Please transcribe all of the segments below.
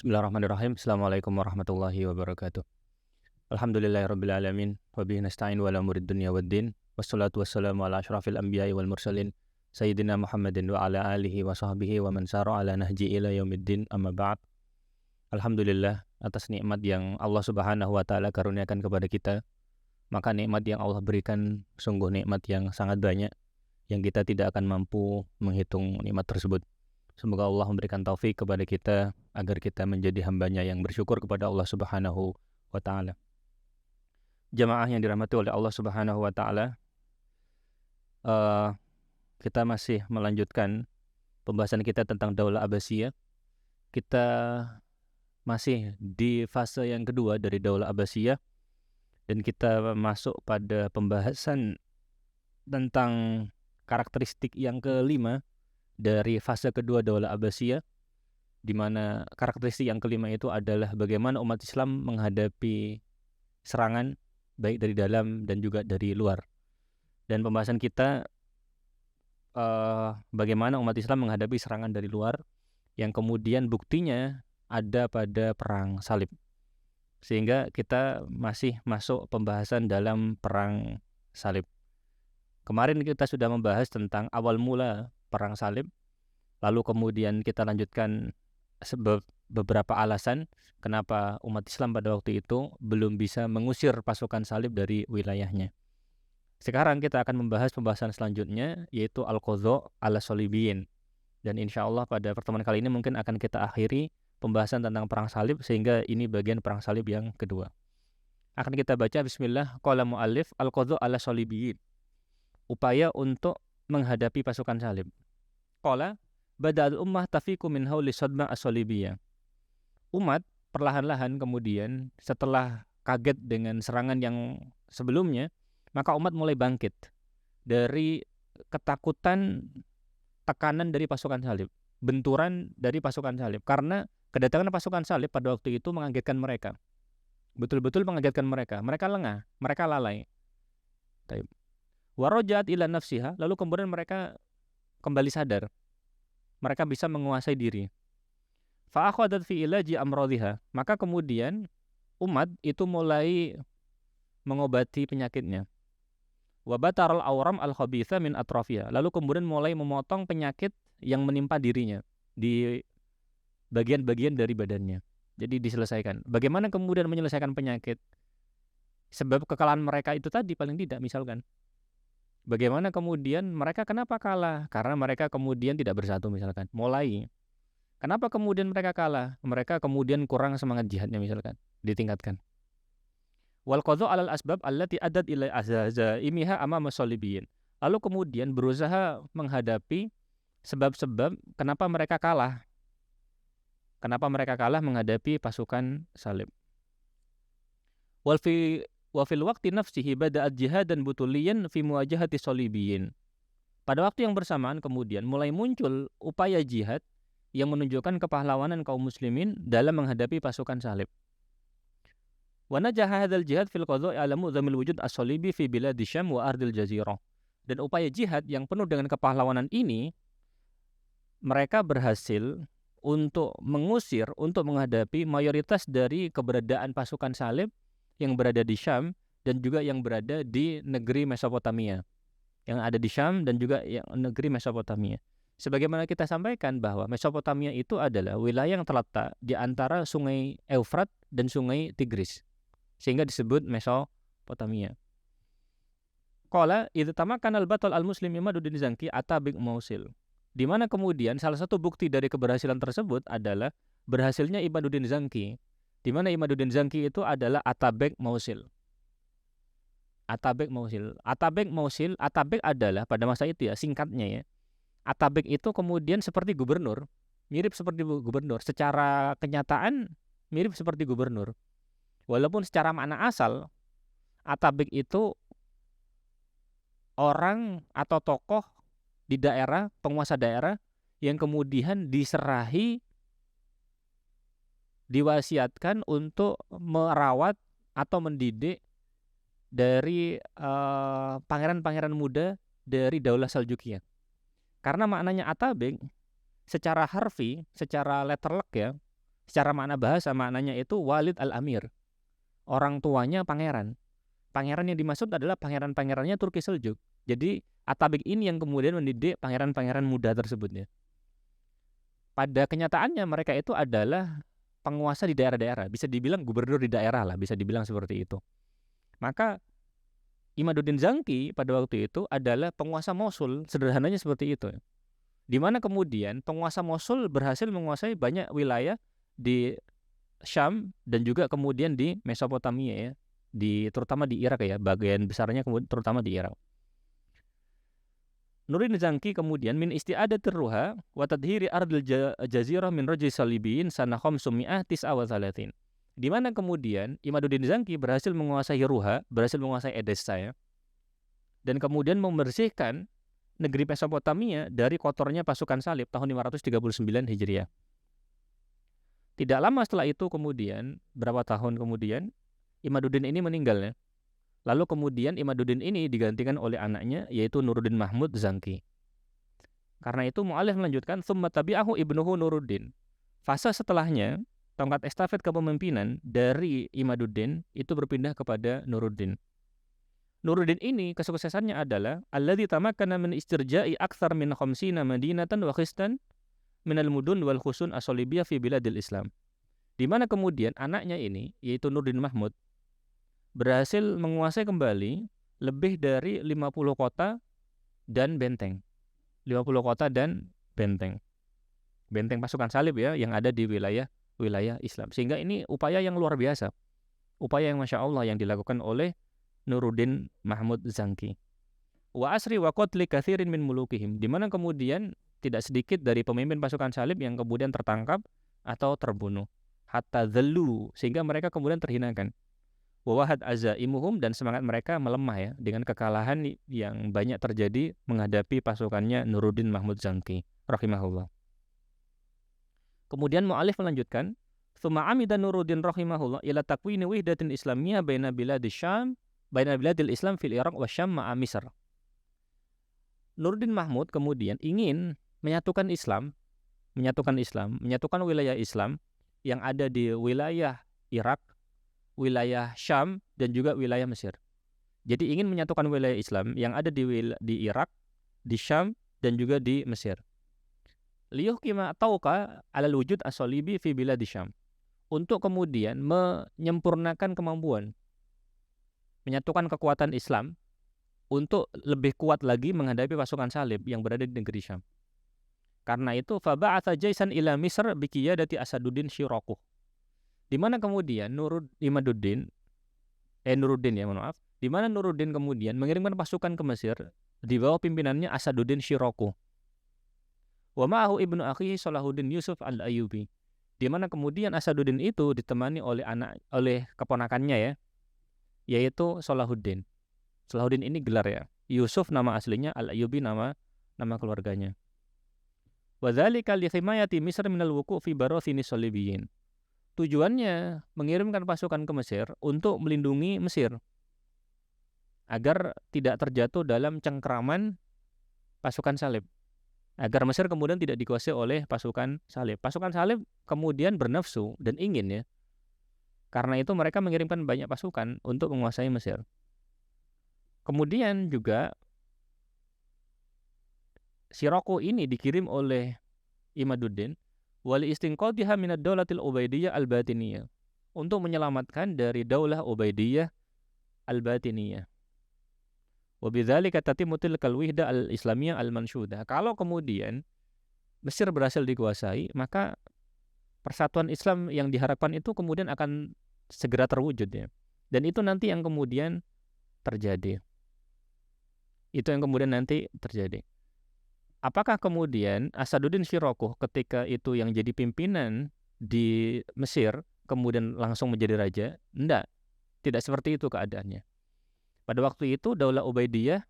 Bismillahirrahmanirrahim. Assalamualaikum warahmatullahi wabarakatuh. Alhamdulillahirabbil alamin wa bihi nasta'in wa ala umurid dunya waddin. Wassalatu wassalamu ala asyrafil anbiya'i wal mursalin sayyidina Muhammadin wa ala alihi wa sahbihi wa man sara ala nahji ila yaumiddin. Amma ba'd. Alhamdulillah atas nikmat yang Allah Subhanahu wa taala karuniakan kepada kita. Maka nikmat yang Allah berikan sungguh nikmat yang sangat banyak yang kita tidak akan mampu menghitung nikmat tersebut. Semoga Allah memberikan taufik kepada kita agar kita menjadi hambanya yang bersyukur kepada Allah Subhanahu wa ta'ala. Jamaah yang dirahmati oleh Allah Subhanahu wa ta'ala, kita masih melanjutkan pembahasan kita tentang Daulah Abbasiyah. Kita masih di fase yang kedua dari Daulah Abbasiyah dan kita masuk pada pembahasan tentang karakteristik yang kelima dari fase kedua Daulah Abbasiyah, di mana karakteristik yang kelima itu adalah bagaimana umat Islam menghadapi serangan baik dari dalam dan juga dari luar. Dan pembahasan kita bagaimana umat Islam menghadapi serangan dari luar yang kemudian buktinya ada pada perang salib. Sehingga kita masih masuk pembahasan dalam perang salib. Kemarin kita sudah membahas tentang awal mula perang salib, lalu kemudian kita lanjutkan beberapa alasan kenapa umat Islam pada waktu itu belum bisa mengusir pasukan salib dari wilayahnya. Sekarang kita akan membahas pembahasan selanjutnya, yaitu Al-Qadha 'ala Shalibiyin. Dan insya Allah pada pertemuan kali ini mungkin akan kita akhiri pembahasan tentang perang salib, sehingga ini bagian perang salib yang kedua. Akan kita baca bismillah, qala mu'allif Al-Qadha 'ala Shalibiyin. Upaya untuk menghadapi pasukan salib. Qala bada'al ummah tafiku min hauli sadma as-salibiyah. Umat perlahan-lahan kemudian setelah kaget dengan serangan yang sebelumnya, maka umat mulai bangkit dari ketakutan tekanan dari pasukan salib, benturan dari pasukan salib, karena kedatangan pasukan salib pada waktu itu mengagetkan mereka. Betul-betul mengagetkan mereka. Mereka lengah, mereka lalai. Warajat ila nafsiha, lalu kemudian mereka kembali sadar. Mereka bisa menguasai diri. Fa'akhadat fi ilaji amradhiha, maka kemudian umat itu mulai mengobati penyakitnya. Wa bataral awram al-khabitha min atrafiha, lalu kemudian mulai memotong penyakit yang menimpa dirinya di bagian-bagian dari badannya. Jadi diselesaikan. Bagaimana kemudian menyelesaikan penyakit? Sebab kekalahan mereka itu tadi paling tidak, misalkan. Bagaimana kemudian mereka kenapa kalah? Karena mereka kemudian tidak bersatu, misalkan. Mulai. Kenapa kemudian mereka kalah? Mereka kemudian kurang semangat jihadnya, misalkan. Ditingkatkan. Wal qadha 'alal asbab allati adat ila azaimiha amama shalibiyin. Lalu kemudian berusaha menghadapi sebab-sebab kenapa mereka kalah. Kenapa mereka kalah menghadapi pasukan salib. Wa fil waqti nafsihi bada'at jihadan butuliyan fi muwajahati shalibiyin. Pada waktu yang bersamaan kemudian mulai muncul upaya jihad yang menunjukkan kepahlawanan kaum muslimin dalam menghadapi pasukan salib. Wa najaha hadzal jihad fil qadha'i 'ala mu'dhamil wujud as-salibi fi biladi Syam wa ardil jazirah. Dan upaya jihad yang penuh dengan kepahlawanan ini mereka berhasil untuk mengusir, untuk menghadapi mayoritas dari keberadaan pasukan salib yang berada di Syam dan juga yang berada di negeri Mesopotamia. Yang ada di Syam dan juga yang negeri Mesopotamia. Sebagaimana kita sampaikan bahwa Mesopotamia itu adalah wilayah yang terletak di antara sungai Eufrat dan sungai Tigris. Sehingga disebut Mesopotamia. Qala idza tamakkana al-batal al-muslim Imaduddin Zanki atabik Mausil. Di mana kemudian salah satu bukti dari keberhasilan tersebut adalah berhasilnya Imaduddin Zanki. Di mana Imaduddin Zanki itu adalah Atabek Mausil. Atabek Mausil. Atabek Mausil, Atabek adalah pada masa itu ya, singkatnya ya. Atabek itu kemudian seperti gubernur, mirip seperti gubernur. Secara kenyataan mirip seperti gubernur. Walaupun secara makna asal, Atabek itu orang atau tokoh di daerah, penguasa daerah yang kemudian diserahi, diwasiatkan untuk merawat atau mendidik dari pangeran-pangeran muda dari Daulah Saljukiyah. Karena maknanya Atabeg secara harfi, secara letterlek ya, Secara makna bahasa, maknanya itu Walid al-Amir. Orang tuanya pangeran. Pangeran yang dimaksud adalah pangeran-pangerannya Turki Seljuk. Jadi Atabek ini yang kemudian mendidik pangeran-pangeran muda tersebutnya. Pada kenyataannya mereka itu adalah penguasa di daerah-daerah. Bisa dibilang gubernur di daerah lah, bisa dibilang seperti itu. Maka Imaduddin Zangki pada waktu itu adalah penguasa Mosul, sederhananya seperti itu. Di mana kemudian penguasa Mosul berhasil menguasai banyak wilayah di Syam dan juga kemudian di Mesopotamia ya, terutama di Irak ya, bagian besarnya terutama di Irak. Nuruddin Zangki kemudian min isti'adatir ruha wa tadhiri ardil jazirah min rajis salibin sana khamsumi'ah tis'a wa thalathin. Di mana kemudian Imaduddin Zangki berhasil menguasai Ruha, berhasil menguasai Edessa ya. Dan kemudian membersihkan negeri Mesopotamia dari kotornya pasukan salib tahun 539 Hijriah. Tidak lama setelah itu kemudian, berapa tahun kemudian, Imaduddin ini meninggal ya. Lalu kemudian Imaduddin ini digantikan oleh anaknya, yaitu Nuruddin Mahmud Zangki. Karena itu mu'alif melanjutkan, Tsumma tabi'ahu ibnuhu Nuruddin. Fase setelahnya, tongkat estafet kepemimpinan dari Imaduddin itu berpindah kepada Nuruddin. Nuruddin ini kesuksesannya adalah alladzi tamakkana min istirja'i aktsar min 50 madinatan wa khistan minal mudun wal khusun as-salibiyah fi biladil Islam. Di mana kemudian anaknya ini, yaitu Nuruddin Mahmud, berhasil menguasai kembali lebih dari 50 kota dan benteng. 50 kota dan benteng. Benteng pasukan salib ya, yang ada di wilayah Islam. Sehingga ini upaya yang luar biasa. Upaya yang Masya Allah yang dilakukan oleh Nuruddin Mahmud Zangki. Wa asri wa qatli kathirin min mulukihim. Di mana kemudian tidak sedikit dari pemimpin pasukan salib yang kemudian tertangkap atau terbunuh. Hatta dhallu, sehingga mereka kemudian terhinakan. Wawahad azaimuhum, dan semangat mereka melemah ya dengan kekalahan yang banyak terjadi menghadapi pasukannya Nuruddin Mahmud Zangki rahimahullah. Kemudian mu'alif melanjutkan, "Tsumma amida Nuruddin rahimahullah ila takwini wihdatin islamiyah baina biladil Syam, baina biladil Islam fil Iraq wa Syam ma'a Misr." Nuruddin Mahmud kemudian ingin menyatukan menyatukan wilayah Islam yang ada di wilayah Irak, wilayah Syam, dan juga wilayah Mesir. Jadi ingin menyatukan wilayah Islam yang ada di Irak, di Syam, dan juga di Mesir. Liyuhkima tauqa alal wujud as-salibi fi biladi Syam. Untuk kemudian menyempurnakan kemampuan menyatukan kekuatan Islam untuk lebih kuat lagi menghadapi pasukan salib yang berada di negeri Syam. Karena itu faba'atha jaisan ila Misr biqiyadati Asaduddin Syirakuh. Di mana kemudian Nuruddin kemudian mengirimkan pasukan ke Mesir di bawah pimpinannya Asaduddin Syirakuh. Wa ma'ahu ibnu akhihi Salahuddin Yusuf al-Ayyubi. Di mana kemudian Asaduddin itu ditemani oleh keponakannya ya, yaitu Salahuddin. Salahuddin ini gelar ya. Yusuf nama aslinya, al-Ayyubi nama keluarganya. Wa dzalika li himayati Misr minal wuqu' fi barathini salibiyyin. Tujuannya mengirimkan pasukan ke Mesir untuk melindungi Mesir agar tidak terjatuh dalam cengkraman pasukan salib, agar Mesir kemudian tidak dikuasai oleh pasukan salib. Pasukan salib kemudian bernafsu dan ingin ya, karena itu mereka mengirimkan banyak pasukan untuk menguasai Mesir. Kemudian juga Syirakuh ini dikirim oleh Imaduddin wali istinqadhiha min ad-daulatil Ubaidiyah al-Batiniyah, untuk menyelamatkan dari daulah Ubaidiyah al-Batiniyah. Wa bidzalika tatimmu tilkal wihda al-islamiyah al-manshudah. Kalau kemudian Mesir berhasil dikuasai, maka persatuan Islam yang diharapkan itu kemudian akan segera terwujud ya. Dan itu nanti yang kemudian terjadi. Apakah kemudian Asaduddin Syirakuh ketika itu yang jadi pimpinan di Mesir kemudian langsung menjadi raja? Tidak seperti itu keadaannya. Pada waktu itu Daulah Ubaidiyah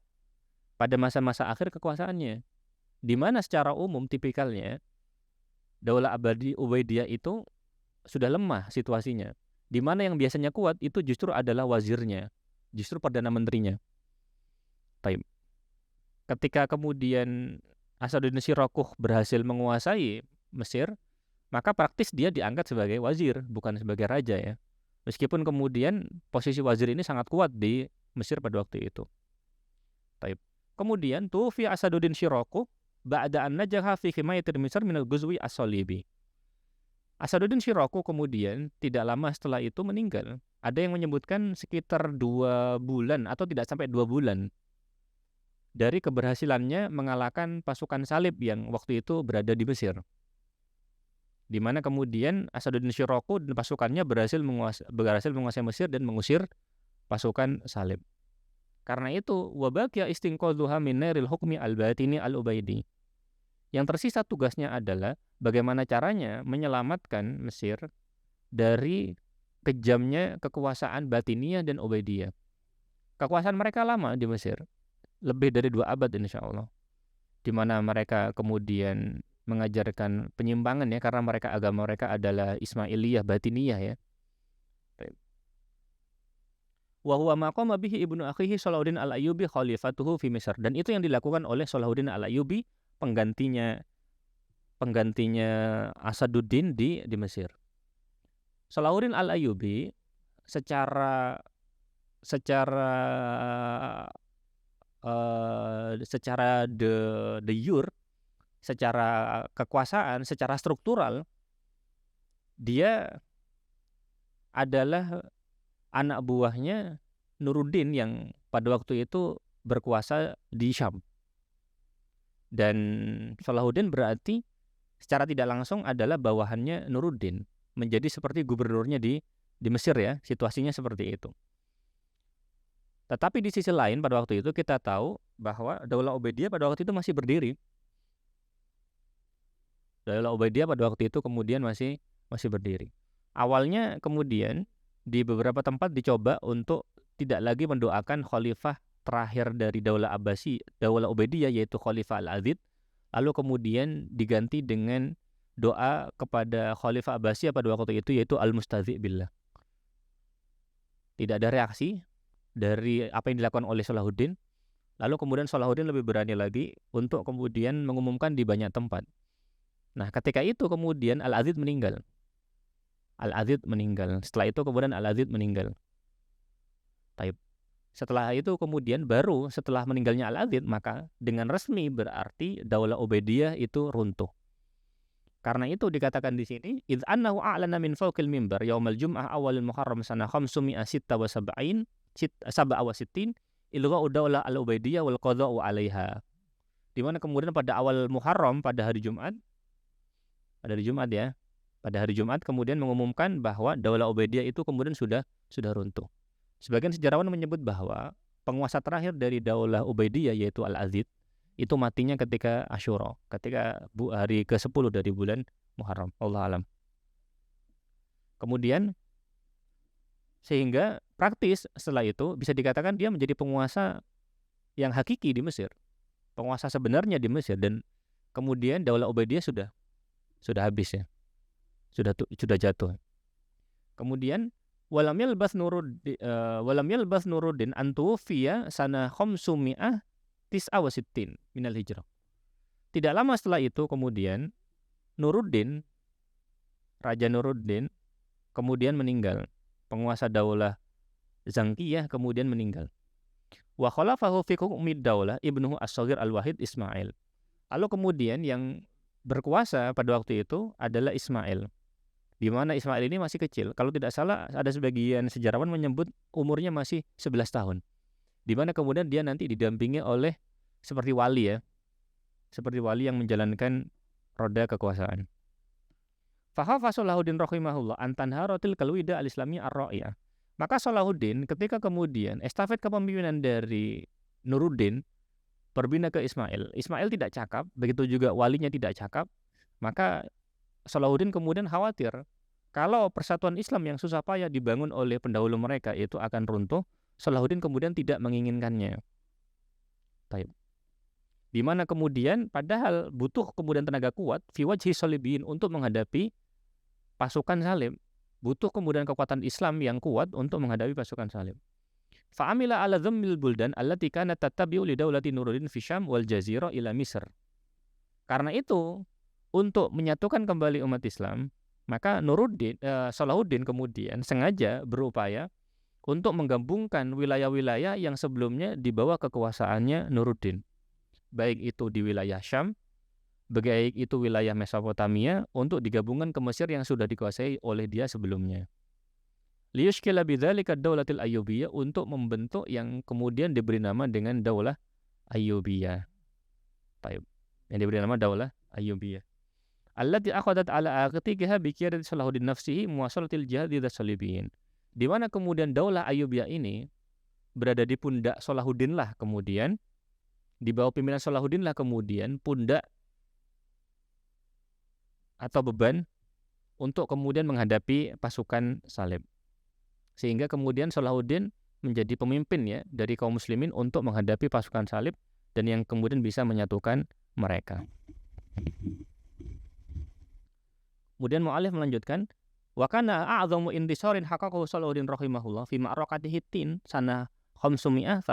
pada masa-masa akhir kekuasaannya, di mana secara umum tipikalnya Daulah Ubaidiyah itu sudah lemah situasinya. Di mana yang biasanya kuat itu justru adalah wazirnya, justru Perdana Menterinya. Taib. Ketika kemudian Asaduddin Syirakuh berhasil menguasai Mesir, maka praktis dia diangkat sebagai wazir, bukan sebagai raja ya. Meskipun kemudian posisi wazir ini sangat kuat di Mesir pada waktu itu. Taib. Kemudian tufi Asaduddin Syiraku ba'da an najaha fi himayatil Misr min al-ghuzwi as-salibi. Asaduddin Syiraku kemudian tidak lama setelah itu meninggal. Ada yang menyebutkan sekitar 2 bulan atau tidak sampai 2 bulan dari keberhasilannya mengalahkan pasukan salib yang waktu itu berada di Mesir. Di mana kemudian Asaduddin Syiraku dan pasukannya berhasil menguasai Mesir dan mengusir pasukan salib. Karena itu, wabaqiya istinqadhuha min nairil hukmi al-batini al-ubaidi. Yang tersisa tugasnya adalah bagaimana caranya menyelamatkan Mesir dari kejamnya kekuasaan Batiniyah dan Ubaidiyah. Kekuasaan mereka lama di Mesir, lebih dari 2 abad insya Allah, di mana mereka kemudian mengajarkan penyimpangan ya, karena agama mereka adalah Ismailiyah Batiniyah ya. Wa huwa ma qama bihi ibnu akhihi Salahuddin al-Ayyubi khalifatuhu fi Misr, dan itu yang dilakukan oleh Salahuddin al-Ayyubi, penggantinya Asaduddin di Mesir. Salahuddin al-Ayyubi secara de jure, secara kekuasaan, secara struktural, dia adalah anak buahnya Nuruddin yang pada waktu itu berkuasa di Syam. Dan Salahuddin berarti secara tidak langsung adalah bawahannya Nuruddin, menjadi seperti gubernurnya di Mesir ya, situasinya seperti itu. Tetapi di sisi lain pada waktu itu kita tahu bahwa Daulah Ubaidiyah pada waktu itu masih berdiri. Daulah Ubaidiyah pada waktu itu kemudian masih berdiri. Awalnya kemudian di beberapa tempat dicoba untuk tidak lagi mendoakan khalifah terakhir dari Daulah Ubaidiyah, yaitu Khalifah Al-Azid, lalu kemudian diganti dengan doa kepada Khalifah Abbasiyah pada waktu itu, yaitu Al-Mustazi' billah. Tidak ada reaksi dari apa yang dilakukan oleh Salahuddin. Lalu kemudian Salahuddin lebih berani lagi untuk kemudian mengumumkan di banyak tempat. Nah, ketika itu kemudian Al-Azid meninggal. Setelah itu kemudian Al-Azid meninggal. Taib. Setelah itu kemudian baru setelah meninggalnya Al-Azid, maka dengan resmi berarti Daulah Ubaidiyah itu runtuh. Karena itu dikatakan di sini, idz annahu a'lana min fawqil mimbar yaumal jum'ah awalil muharram sanah 576 ilgha'u daulah al-Ubaidiyah wal qadha'u 'alaiha. Di mana kemudian pada awal Muharram, pada hari Jumat kemudian mengumumkan bahwa Daulah Ubaidiyah itu kemudian sudah runtuh. Sebagian sejarawan menyebut bahwa penguasa terakhir dari Daulah Ubaidiyah yaitu Al-Azid itu matinya ketika Asyura, ketika hari ke-10 dari bulan Muharram. Wallahu alam. Kemudian sehingga praktis setelah itu bisa dikatakan dia menjadi penguasa yang hakiki di Mesir, penguasa sebenarnya di Mesir, dan kemudian Daulah Ubaidiyah sudah habis ya, sudah jatuh. Kemudian walam yalbas Nuruddin an tuwfiya sana 569 minal hijrah. Tidak lama setelah itu kemudian Raja Nuruddin kemudian meninggal. Penguasa Daulah Zangkiyah kemudian meninggal. Wa khalafahu fi hukmid daulah ibnuhu as-shaghir al-wahid Ismail. Lalu kemudian yang berkuasa pada waktu itu adalah Ismail. Di mana Ismail ini masih kecil. Kalau tidak salah ada sebagian sejarawan menyebut umurnya masih 11 tahun. Di mana kemudian dia nanti didampingi oleh seperti wali ya. Seperti wali yang menjalankan roda kekuasaan. Fahafa Salahuddin rahimahullah antanharotil kalwida al-islamiyah ar-ra'iyah. Maka Salahuddin ketika kemudian estafet kepemimpinan dari Nuruddin berpindah ke Ismail. Ismail tidak cakap, begitu juga walinya tidak cakap. Maka Salahuddin kemudian khawatir kalau persatuan Islam yang susah payah dibangun oleh pendahulu mereka itu akan runtuh. Salahuddin kemudian tidak menginginkannya. Taib. Di mana kemudian padahal butuh kemudian tenaga kuat fi wajhi salibiyin untuk menghadapi pasukan salib, butuh kemudian kekuatan Islam yang kuat untuk menghadapi pasukan salib. Fa'amila ala dhammil buldan allati kanat tattabi'u li daulati Nuruddin fi Syam wal Jazirah ila Misr. Karena itu untuk menyatukan kembali umat Islam, maka Salahuddin kemudian sengaja berupaya untuk menggabungkan wilayah-wilayah yang sebelumnya di bawah kekuasaannya Nuruddin. Baik itu di wilayah Syam, baik itu wilayah Mesopotamia, untuk digabungkan ke Mesir yang sudah dikuasai oleh dia sebelumnya. Liyushkila bidzalika ad-daulatil Ayyubiyah, untuk membentuk yang kemudian diberi nama dengan Daulah Ayyubiyah. Baik. Yang diberi nama Daulah Ayyubiyah. Allati akhadat ala aqtiha bi qiyadati Salahuddin nafsihi muwasalatil jihad ila salibiyin. Di mana kemudian Daulah Ayyubiyah ini berada di pundak Salahuddin lah, kemudian di bawah pimpinan Salahuddin lah kemudian pundak atau beban untuk kemudian menghadapi pasukan salib. Sehingga kemudian Salahuddin menjadi pemimpin ya dari kaum muslimin untuk menghadapi pasukan salib, dan yang kemudian bisa menyatukan mereka. Kemudian mu'allif melanjutkan, wa kana a'dhamu intisarin haqqaqahu Salahuddin rahimahullah fi ma'raqati Hittin sana 583.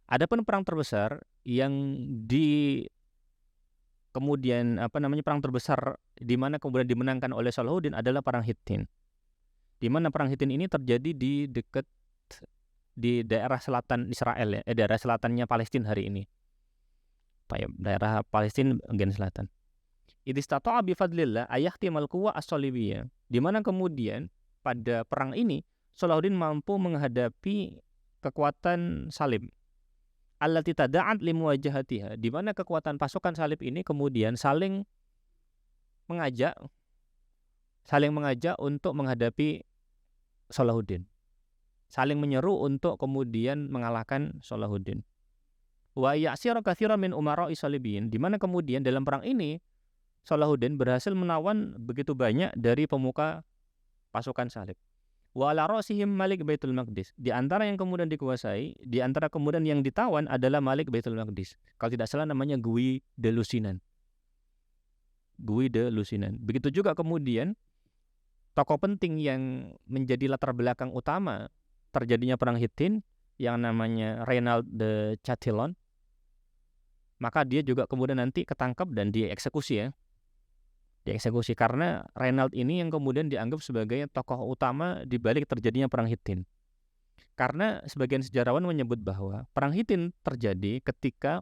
Adapun perang terbesar yang perang terbesar di mana kemudian dimenangkan oleh Salahuddin adalah perang Hittin. Di mana perang Hittin ini terjadi di daerah selatan Israel ya, daerah selatannya Palestina hari ini. Daerah Palestina bagian selatan. Idistata'a bifadlillah ayahtimal quwa as-salibiyah. Di mana kemudian pada perang ini Salahuddin mampu menghadapi kekuatan salib. Allati tada'at limuwajahatiha. Di mana kekuatan pasukan salib ini kemudian saling mengajak untuk menghadapi Salahuddin. Saling menyeru untuk kemudian mengalahkan Salahuddin. Wa ya'sira katsiran min umara'i salibiyin. Di mana kemudian dalam perang ini Salahuddin berhasil menawan begitu banyak dari pemuka pasukan salib. Wa ala ra'sihim Malik Baitul Maqdis. Di antara yang kemudian dikuasai, di antara kemudian yang ditawan adalah Malik Baitul Maqdis. Kalau tidak salah namanya Guy de Lusignan. Begitu juga kemudian tokoh penting yang menjadi latar belakang utama terjadinya perang Hittin yang namanya Reynald de Chatillon. Maka dia juga kemudian nanti ketangkap dan dieksekusi ya. Dieksekusi karena Reynald ini yang kemudian dianggap sebagai tokoh utama di balik terjadinya perang Hittin. Karena sebagian sejarawan menyebut bahwa perang Hittin terjadi ketika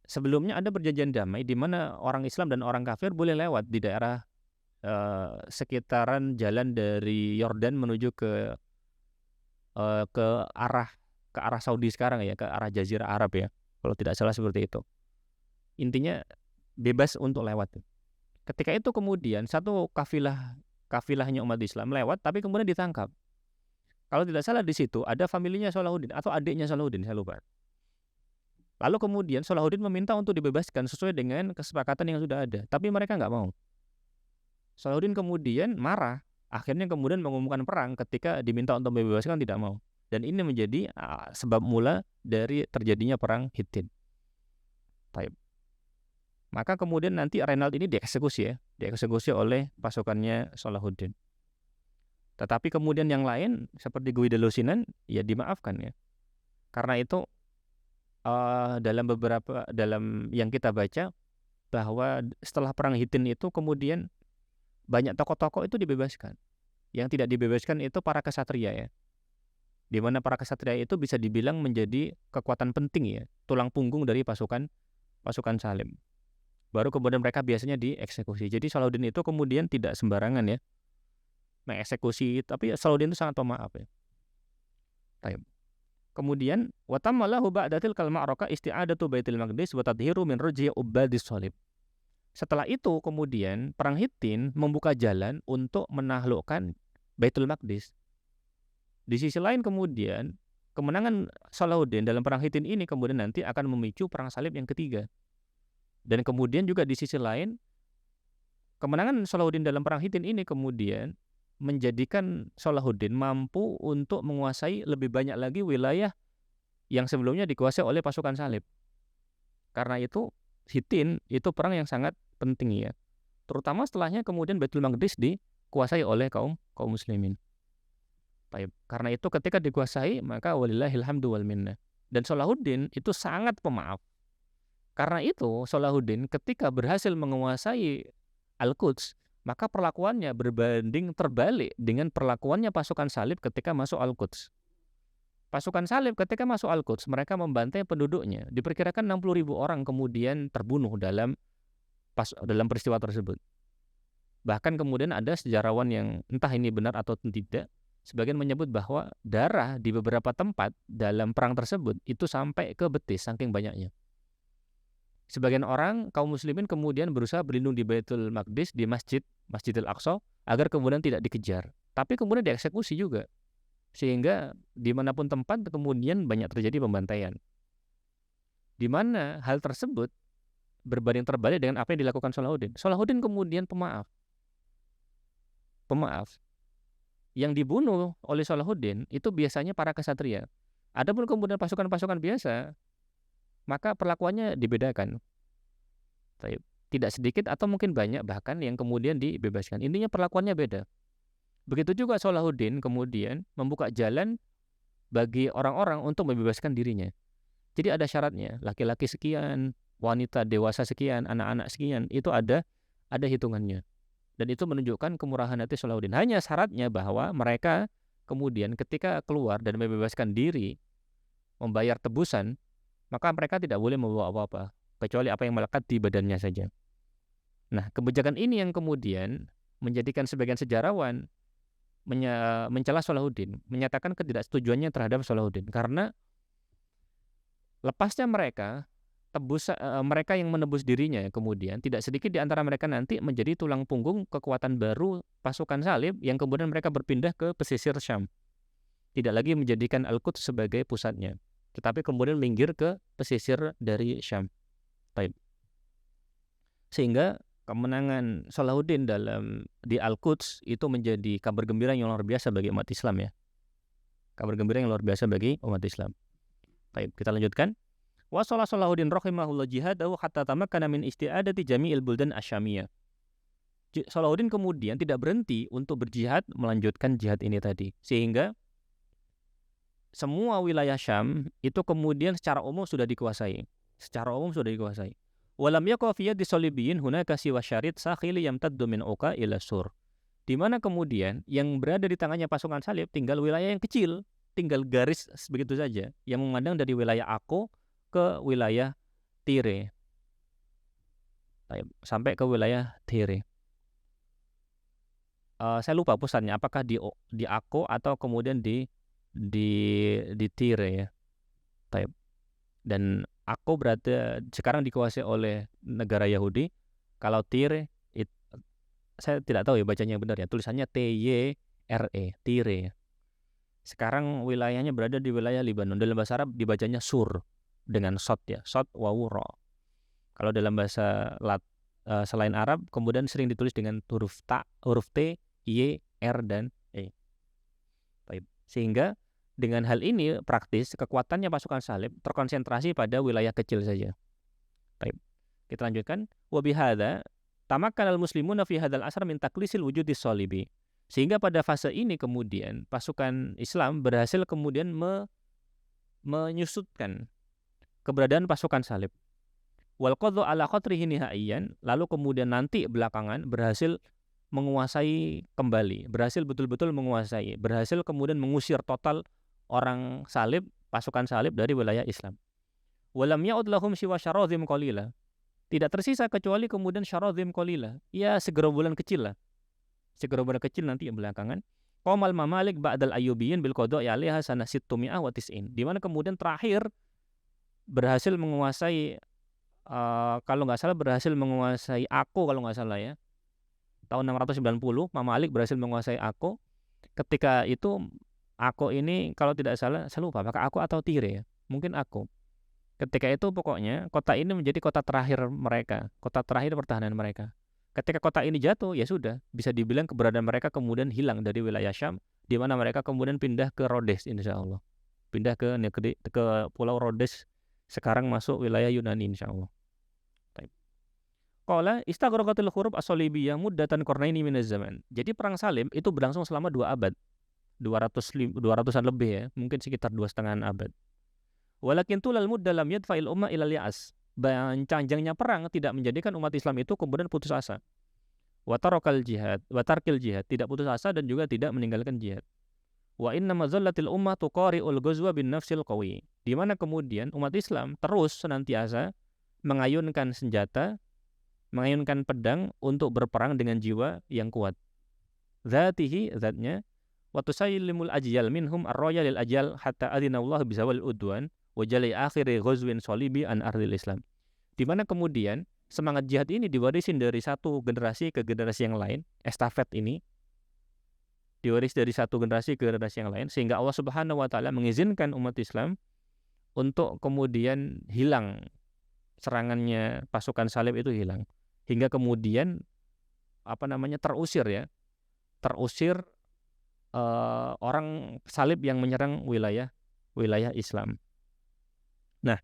sebelumnya ada perjanjian damai di mana orang Islam dan orang kafir boleh lewat di daerah sekitaran jalan dari Yordan menuju ke arah Saudi sekarang ya, ke arah Jazirah Arab ya, kalau tidak salah seperti itu. Intinya bebas untuk lewat. Ketika itu kemudian satu kafilahnya umat Islam lewat, tapi kemudian ditangkap. Kalau tidak salah di situ ada familinya Salahuddin atau adiknya Salahuddin, saya lupa. Lalu kemudian Salahuddin meminta untuk dibebaskan sesuai dengan kesepakatan yang sudah ada, tapi mereka nggak mau. Salahuddin kemudian marah, akhirnya kemudian mengumumkan perang ketika diminta untuk membebaskan tidak mau. Dan ini menjadi sebab mula dari terjadinya perang Hittin. Baik. Maka kemudian nanti Reynald ini dieksekusi oleh pasukannya Salahuddin. Tetapi kemudian yang lain seperti Guy de Lusignan ya dimaafkan ya. Karena itu dalam yang kita baca bahwa setelah perang Hittin itu kemudian banyak tokoh-tokoh itu dibebaskan. Yang tidak dibebaskan itu para kesatria ya. Di mana para kesatria itu bisa dibilang menjadi kekuatan penting ya, tulang punggung dari pasukan salib. Baru kemudian mereka biasanya dieksekusi. Jadi Salahuddin itu kemudian tidak sembarangan ya mengeksekusi, tapi Salahuddin itu sangat pemaaf ya. Baik. Kemudian watammalahu ba'datil ma'raka isti'adatu Baitul Maqdis wa tadhiru min ruj'i ubadis salib. Setelah itu kemudian perang Hittin membuka jalan untuk menaklukkan Baitul Maqdis. Di sisi lain kemudian kemenangan Salahuddin dalam perang Hittin ini kemudian nanti akan memicu perang salib yang ketiga. Dan kemudian juga di sisi lain kemenangan Salahuddin dalam perang Hittin ini kemudian menjadikan Salahuddin mampu untuk menguasai lebih banyak lagi wilayah yang sebelumnya dikuasai oleh pasukan salib. Karena itu Hittin itu perang yang sangat penting ya. Terutama setelahnya kemudian Baitul Maqdis dikuasai oleh kaum muslimin. Baik. Karena itu ketika dikuasai maka walillahil hamdu wal minnah. Dan Salahuddin itu sangat pemaaf. Karena itu Salahuddin ketika berhasil menguasai Al-Quds, maka perlakuannya berbanding terbalik dengan perlakuannya pasukan salib ketika masuk Al-Quds. Pasukan salib ketika masuk Al-Quds, mereka membantai penduduknya. Diperkirakan 60.000 orang kemudian terbunuh dalam peristiwa tersebut. Bahkan kemudian ada sejarawan yang entah ini benar atau tidak, sebagian menyebut bahwa darah di beberapa tempat dalam perang tersebut itu sampai ke betis saking banyaknya. Sebagian orang, kaum muslimin kemudian berusaha berlindung di Baitul Maqdis, di Masjidil Aqsa, agar kemudian tidak dikejar. Tapi kemudian dieksekusi juga. Sehingga dimanapun tempat kemudian banyak terjadi pembantaian. Di mana hal tersebut berbanding terbalik dengan apa yang dilakukan Salahuddin. Salahuddin kemudian pemaaf. Yang dibunuh oleh Salahuddin itu biasanya para kesatria. Adapun kemudian pasukan-pasukan biasa, maka perlakuannya dibedakan. Tidak sedikit atau mungkin banyak bahkan yang kemudian dibebaskan. Intinya perlakuannya beda. Begitu juga Salahuddin kemudian membuka jalan bagi orang-orang untuk membebaskan dirinya. Jadi ada syaratnya, laki-laki sekian, wanita dewasa sekian, anak-anak sekian, itu ada hitungannya. Dan itu menunjukkan kemurahan hati Salahuddin. Hanya syaratnya bahwa mereka kemudian ketika keluar dan membebaskan diri, membayar tebusan, maka mereka tidak boleh membawa apa-apa, kecuali apa yang melekat di badannya saja. Nah, kebijakan ini yang kemudian menjadikan sebagian sejarawan mencela Salahuddin, menyatakan ketidaksetujuannya terhadap Salahuddin. Karena lepasnya mereka, mereka yang menebus dirinya kemudian, tidak sedikit di antara mereka nanti menjadi tulang punggung kekuatan baru pasukan salib yang kemudian mereka berpindah ke pesisir Syam. Tidak lagi menjadikan Al-Quds sebagai pusatnya, tetapi kemudian minggir ke pesisir dari Syam. Sehingga kemenangan Salahuddin di Al-Quds itu menjadi kabar gembira yang luar biasa bagi umat Islam ya. Kabar gembira yang luar biasa bagi umat Islam. Baik, kita lanjutkan. Wa Salahuddin rahimahullah jihadahu hatta tamakkana min isti'adati jami'il buldan asyamiyah. Salahuddin kemudian tidak berhenti untuk berjihad, melanjutkan jihad ini tadi. Sehingga semua wilayah Syam itu kemudian secara umum sudah dikuasai. Walam yaqa fi yadi salibiyin hunaka siwa syarid sakhili yamtaddu min uqa ila sur. Di mana kemudian yang berada di tangannya pasukan salib tinggal wilayah yang kecil, tinggal garis begitu saja yang memandang dari wilayah Akko ke wilayah Tire. Sampai ke wilayah Tire. Saya lupa pusatnya, apakah di Akko atau kemudian di Tire ya. Dan Akko berarti sekarang dikuasai oleh negara Yahudi. Kalau Tire, saya tidak tahu ya bacanya yang benar ya. Tulisannya Tyre, Tire. Sekarang wilayahnya berada di wilayah Libanon. Dalam bahasa Arab dibacanya Sur dengan sod ya, sod wawu ro. Kalau dalam bahasa selain Arab kemudian sering ditulis dengan huruf T, Y, R dan E. Sehingga dengan hal ini praktis kekuatannya pasukan salib terkonsentrasi pada wilayah kecil saja. Baik. Kita lanjutkan. Wa bihadza tamakkanal muslimuna fi hadzal asr min taklisil wujudis salibi. Sehingga pada fase ini kemudian pasukan Islam berhasil kemudian menyusutkan keberadaan pasukan salib. Wal qadhu ala qatrihi nihaiyan, lalu kemudian nanti belakangan berhasil menguasai kembali, berhasil betul-betul menguasai, berhasil kemudian mengusir total orang salib, pasukan salib dari wilayah Islam. Walam ya'ud lahum siwa syaradhim qalila. Tidak tersisa kecuali kemudian syaradhim qalila. Ya segerombolan kecil lah. Segerombolan kecil nanti yang belakangan. Qamal mamalik ba'dal ayyubiyin bil qada'i 'alaiha sanah 690. Di mana kemudian terakhir berhasil menguasai kalau nggak salah berhasil menguasai Akko kalau nggak salah ya. Tahun 690 Mamalik berhasil menguasai Akko. Ketika itu Akko ini kalau tidak salah, saya lupa apakah Akko atau Tire ya. Mungkin Akko. Ketika itu pokoknya kota ini menjadi kota terakhir mereka, kota terakhir pertahanan mereka. Ketika kota ini jatuh, ya sudah, bisa dibilang keberadaan mereka kemudian hilang dari wilayah Syam, di mana mereka kemudian pindah ke Rhodes insyaallah. Pindah ke Pulau Rhodes, sekarang masuk wilayah Yunani insyaallah. Qala istaghraqatil hurub as-salibiyah muddatan qarnaini minaz zaman. Jadi perang salib itu berlangsung selama 2 abad. 200-an lebih ya, mungkin sekitar 2,5 abad. Walakin tulal mudda lam yadfa'il ummah ilal ya'as. panjangnya perang tidak menjadikan umat Islam itu kemudian putus asa. Watarokal jihad, watarkil jihad, tidak putus asa dan juga tidak meninggalkan jihad. Wa inna mazallatil ummah tuqari'ul ghazwa bin nafsil qawi. Di mana kemudian umat Islam terus senantiasa mengayunkan senjata, mengayunkan pedang untuk berperang dengan jiwa yang kuat. Zatihi, zatnya, wa tusaylimul ajyal minhum ar-raya lil ajyal hatta adinallahu bizawal udwan wa jali akhiri ghazwin solibi an ardil Islam. Di mana kemudian semangat jihad ini diwarisin dari satu generasi ke generasi yang lain, estafet ini diwaris dari satu generasi ke generasi yang lain, sehingga Allah Subhanahu wa taala mengizinkan umat Islam untuk kemudian hilang serangannya pasukan salib itu hilang. Hingga kemudian terusir orang salib yang menyerang wilayah Islam. Nah,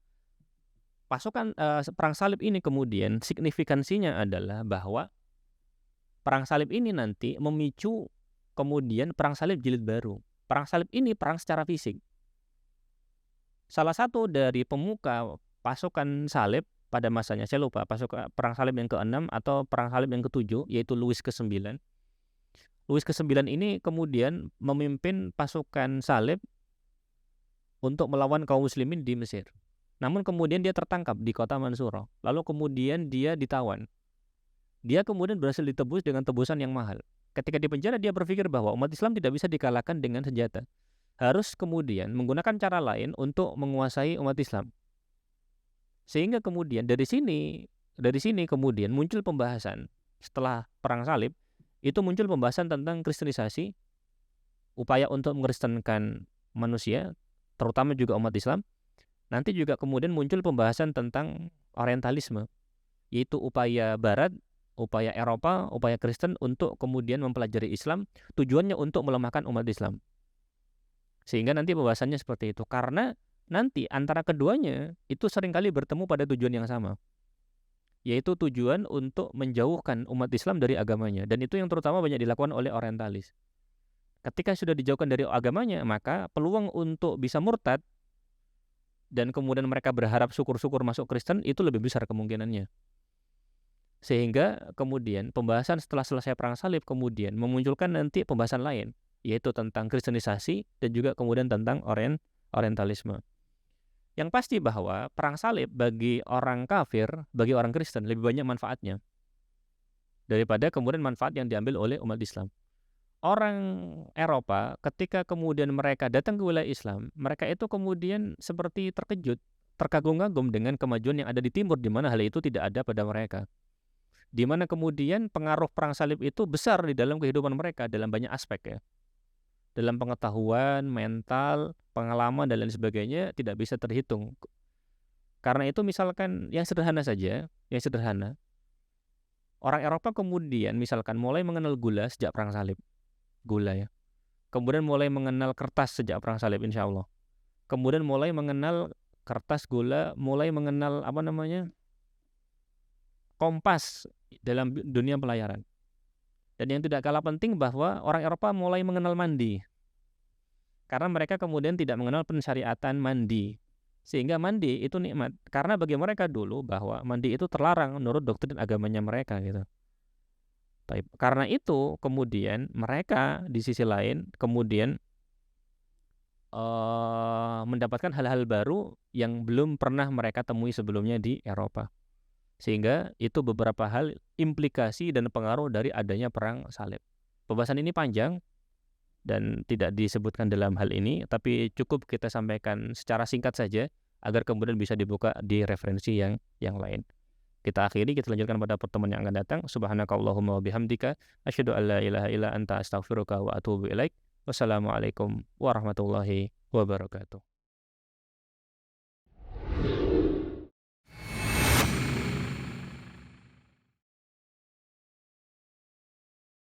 pasukan perang salib ini kemudian signifikansinya adalah bahwa perang salib ini nanti memicu kemudian perang salib jilid baru. Perang salib ini perang secara fisik. Salah satu dari pemuka pasukan salib pada masanya, saya lupa, pasukan perang salib yang ke-6 atau perang salib yang ke-7, yaitu Louis ke-9. Louis ke-9 ini kemudian memimpin pasukan salib untuk melawan kaum muslimin di Mesir. Namun kemudian dia tertangkap di kota Mansura. Lalu kemudian dia ditawan. Dia kemudian berhasil ditebus dengan tebusan yang mahal. Ketika di penjara dia berpikir bahwa umat Islam tidak bisa dikalahkan dengan senjata. Harus kemudian menggunakan cara lain untuk menguasai umat Islam. Sehingga kemudian dari sini kemudian muncul pembahasan setelah perang salib, itu muncul pembahasan tentang kristenisasi, upaya untuk mengkristenkan manusia, terutama juga umat Islam. Nanti juga kemudian muncul pembahasan tentang orientalisme, yaitu upaya Barat, upaya Eropa, upaya Kristen untuk kemudian mempelajari Islam, tujuannya untuk melemahkan umat Islam. Sehingga nanti pembahasannya seperti itu. Karena nanti antara keduanya itu seringkali bertemu pada tujuan yang sama, yaitu tujuan untuk menjauhkan umat Islam dari agamanya. Dan itu yang terutama banyak dilakukan oleh orientalis. Ketika sudah dijauhkan dari agamanya, maka peluang untuk bisa murtad dan kemudian mereka berharap syukur-syukur masuk Kristen itu lebih besar kemungkinannya. Sehingga kemudian pembahasan setelah selesai perang salib kemudian memunculkan nanti pembahasan lain, yaitu tentang kristenisasi dan juga kemudian tentang orientalisme. Yang pasti bahwa perang salib bagi orang kafir, bagi orang Kristen lebih banyak manfaatnya daripada kemudian manfaat yang diambil oleh umat Islam. Orang Eropa ketika kemudian mereka datang ke wilayah Islam, mereka itu kemudian seperti terkejut, terkagum-kagum dengan kemajuan yang ada di timur, di mana hal itu tidak ada pada mereka. Di mana kemudian pengaruh perang salib itu besar di dalam kehidupan mereka dalam banyak aspek ya. Dalam pengetahuan, mental, pengalaman dan lain sebagainya tidak bisa terhitung. Karena itu misalkan yang sederhana saja, yang sederhana. Orang Eropa kemudian misalkan mulai mengenal gula sejak perang salib. Gula ya. Kemudian mulai mengenal kertas sejak perang salib insya Allah. Kemudian mulai mengenal kertas, gula, mulai mengenal kompas dalam dunia pelayaran. Dan yang tidak kalah penting bahwa orang Eropa mulai mengenal mandi. Karena mereka kemudian tidak mengenal pensyariatan mandi. Sehingga mandi itu nikmat. Karena bagi mereka dulu bahwa mandi itu terlarang menurut doktrin agamanya mereka gitu. Karena itu kemudian mereka di sisi lain kemudian mendapatkan hal-hal baru yang belum pernah mereka temui sebelumnya di Eropa. Sehingga itu beberapa hal implikasi dan pengaruh dari adanya perang salib. Pembahasan ini panjang dan tidak disebutkan dalam hal ini, tapi cukup kita sampaikan secara singkat saja agar kemudian bisa dibuka di referensi yang lain. Kita akhiri, kita lanjutkan pada pertemuan yang akan datang. Subhanakallahumma wa bihamdika asyhadu an la ilaha illa anta astaghfiruka wa atubu ilaik. Wassalamualaikum warahmatullahi wabarakatuh.